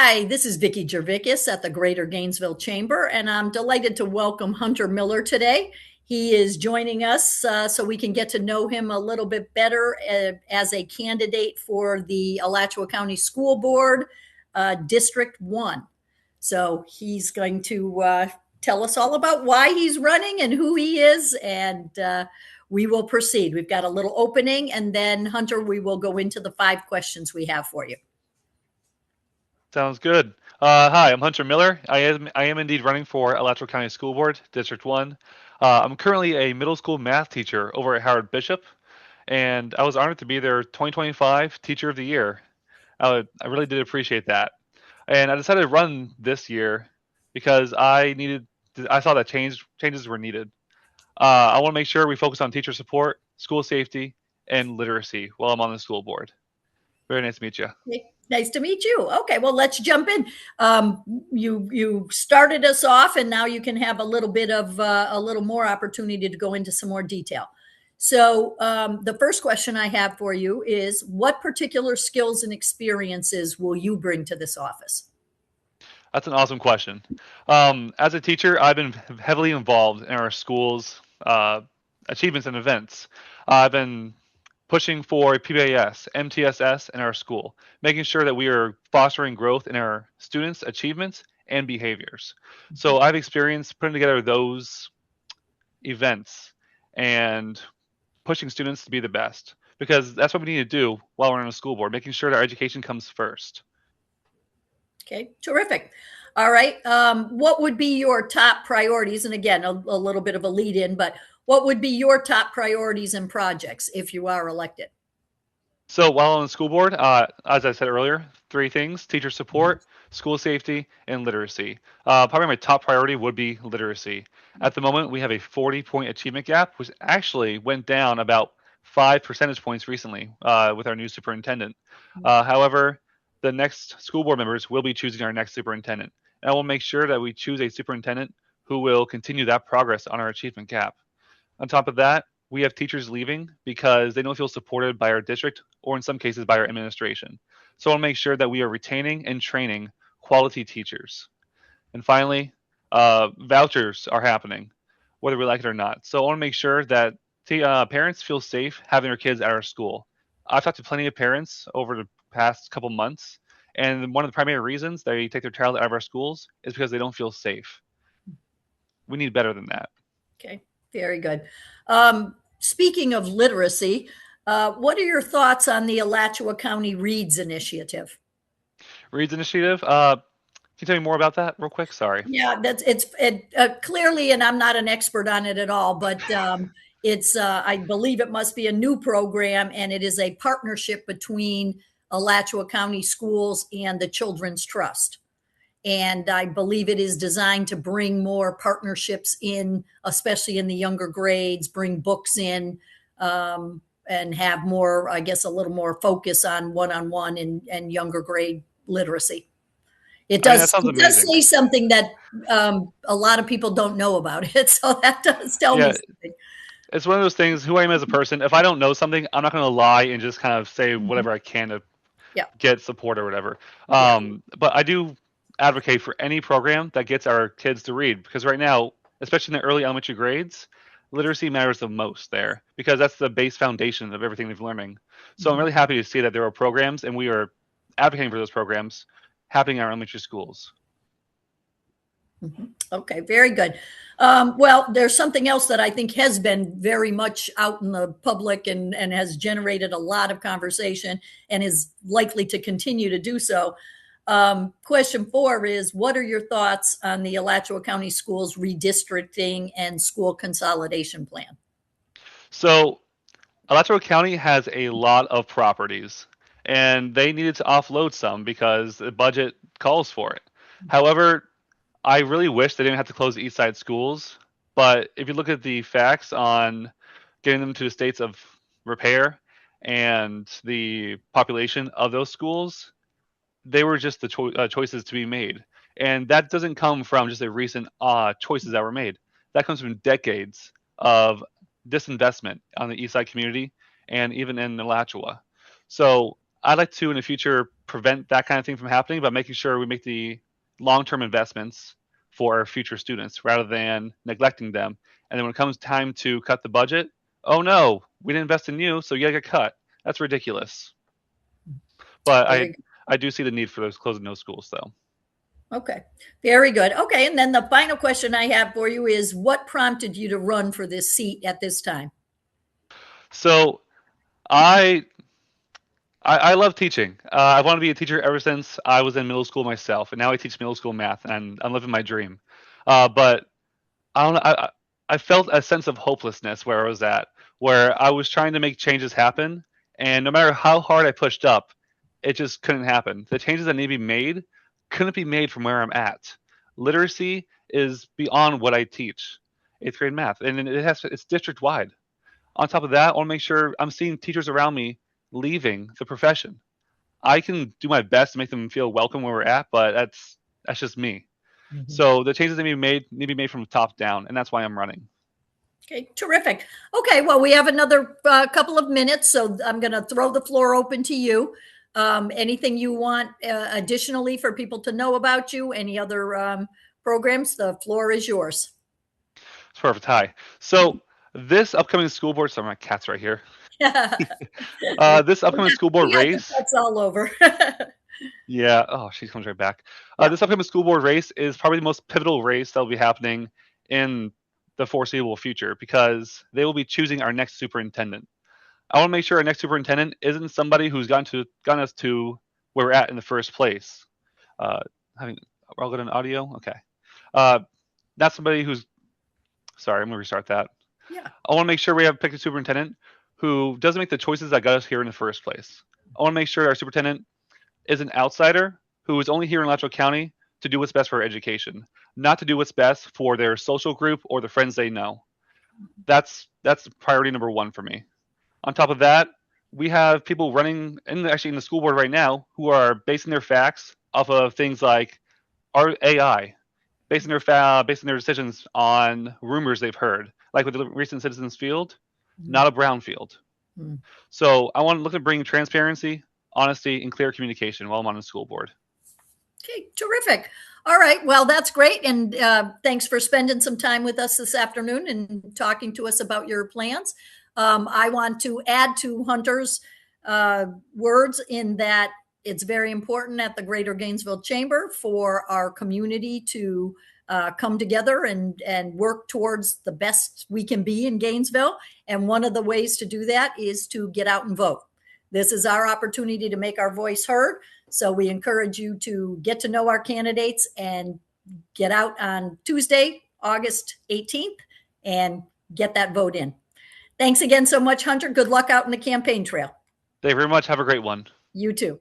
Hi, this is Vicki Jervickus at the Greater Gainesville Chamber, and I'm delighted to welcome Hunter Miller today. He is joining us so we can get to know him a little bit better as a candidate for the Alachua County School Board, District 1. So he's going to tell us all about why he's running and who he is, and we will proceed. We've got a little opening, and then, Hunter, we will go into the 5 questions we have for you. Sounds good. Hi, I'm Hunter Miller. I am indeed running for Alachua County School Board, District 1. I'm currently a middle school math teacher over at Howard Bishop, and I was honored to be their 2025 Teacher of the Year. I really did appreciate that. And I decided to run this year because I saw that changes were needed. I want to make sure we focus on teacher support, school safety, and literacy while I'm on the school board. Very nice to meet you. Nice to meet you. Okay, well, let's jump in. You started us off, and now you can have a little bit of a little more opportunity to go into some more detail. So the first question I have for you is, what particular skills and experiences will you bring to this office? That's an awesome question. As a teacher, I've been heavily involved in our school's achievements and events. I've been pushing for PBAS, MTSS in our school, making sure that we are fostering growth in our students' achievements and behaviors. So I've experienced putting together those events and pushing students to be the best, because that's what we need to do while we're on a school board, making sure that our education comes first. Okay, terrific. All right. What would be your top priorities? And again, a little bit of a lead in, but what would be your top priorities and projects if you are elected? So while on the school board, as I said earlier, 3 things: teacher support, school safety, and literacy. Probably my top priority would be literacy. At the moment, we have a 40-point achievement gap, which actually went down about 5 percentage points recently with our new superintendent. However, the next school board members will be choosing our next superintendent. And I will make sure that we choose a superintendent who will continue that progress on our achievement gap. On top of that, we have teachers leaving because they don't feel supported by our district, or in some cases by our administration. So I want to make sure that we are retaining and training quality teachers. And finally, vouchers are happening, whether we like it or not. So I want to make sure that parents feel safe having their kids at our school. I've talked to plenty of parents over the past couple months, and one of the primary reasons they take their child out of our schools is because they don't feel safe. We need better than that. Okay, very good. Speaking of literacy, what are your thoughts on the Alachua County Reads Initiative? Reads Initiative. Can you tell me more about that real quick? Sorry. Yeah, it's clearly, and I'm not an expert on it at all, but it's I believe it must be a new program, and it is a partnership between Alachua County Schools and the Children's Trust. And I believe it is designed to bring more partnerships in, especially in the younger grades, bring books in, and have more, I guess, a little more focus on one-on-one and younger grade literacy. It That does, sounds it does amazing. say something that a lot of people don't know about it. So that does tell me Yeah, something. it's one of those things. Who I am as a person. If I don't know something, I'm not going to lie and just kind of say Mhm. whatever I can to Yeah, get support or whatever. yeah. But I do advocate for any program that gets our kids to read, because right now, especially in the early elementary grades, literacy matters the most there, because that's the base foundation of everything they're learning. So I'm Mhm. really happy to see that there are programs, and we are advocating for those programs happening in our elementary schools. Mhm. Okay, very good. Well, there's something else that I think has been very much out in the public and has generated a lot of conversation and is likely to continue to do so. Question 4 is, what are your thoughts on the Alachua County Schools redistricting and school consolidation plan? So Alachua County has a lot of properties, and they needed to offload some because the budget calls for it. However, I really wish they didn't have to close the East Side schools. But if you look at the facts on getting them to the states of repair and the population of those schools, they were just the choices to be made. And that doesn't come from just the recent choices that were made. That comes from decades of disinvestment on the East Side community and even in Alachua. So I'd like to in the future prevent that kind of thing from happening by making sure we make the long-term investments for our future students rather than neglecting them. And then when it comes time to cut the budget, oh no, we didn't invest in you, so you gotta get cut. That's ridiculous. But I do see the need for those closing those schools though. Okay, very good. Okay, and then the final question I have for you is, what prompted you to run for this seat at this time? So I love teaching. I want to be a teacher ever since I was in middle school myself, and now I teach middle school math, and I'm living my dream. But I don't know. I felt a sense of hopelessness where I was at, where I was trying to make changes happen, and no matter how hard I pushed up, it just couldn't happen. The changes that need to be made couldn't be made from where I'm at. Literacy is beyond what I teach, eighth grade math, and it's district wide. On top of that, I want to make sure I'm seeing teachers around me leaving the profession. I can do my best to make them feel welcome where we're at, but that's just me. Mm-hmm. So the changes that need to be made from the top down, and that's why I'm running. Okay, terrific. Okay, well, we have another couple of minutes, so I'm going to throw the floor open to you. Anything you want additionally for people to know about you? Any other programs? The floor is yours. It's perfect. Hi. So this upcoming school board, sorry, my cat's right here. This upcoming school board race. That's all over. Yeah. Oh, she comes right back. This upcoming school board race is probably the most pivotal race that will be happening in the foreseeable future because they will be choosing our next superintendent. I want to make sure our next superintendent isn't somebody who's gotten us to where we're at in the first place. I'll go to audio. Okay. Not somebody who's. Sorry, I'm gonna restart that. Yeah. I want to make sure we have picked a superintendent who doesn't make the choices that got us here in the first place. I want to make sure our superintendent is an outsider who is only here in Alachua County to do what's best for education, not to do what's best for their social group or the friends they know. That's priority number one for me. On top of that, we have people running actually in the school board right now who are basing their facts off of things like our AI, basing their decisions on rumors they've heard, like with the recent Citizens Field, not a brown field. So I want to look at bringing transparency, honesty, and clear communication while I'm on the school board. Okay, terrific. All right, well, that's great. And thanks for spending some time with us this afternoon and talking to us about your plans. I want to add to Hunter's words in that it's very important at the Greater Gainesville Chamber for our community to come together and work towards the best we can be in Gainesville. And one of the ways to do that is to get out and vote. This is our opportunity to make our voice heard. So we encourage you to get to know our candidates and get out on Tuesday, August 18th, and get that vote in. Thanks again so much, Hunter. Good luck out in the campaign trail. Thank you very much. Have a great one. You too.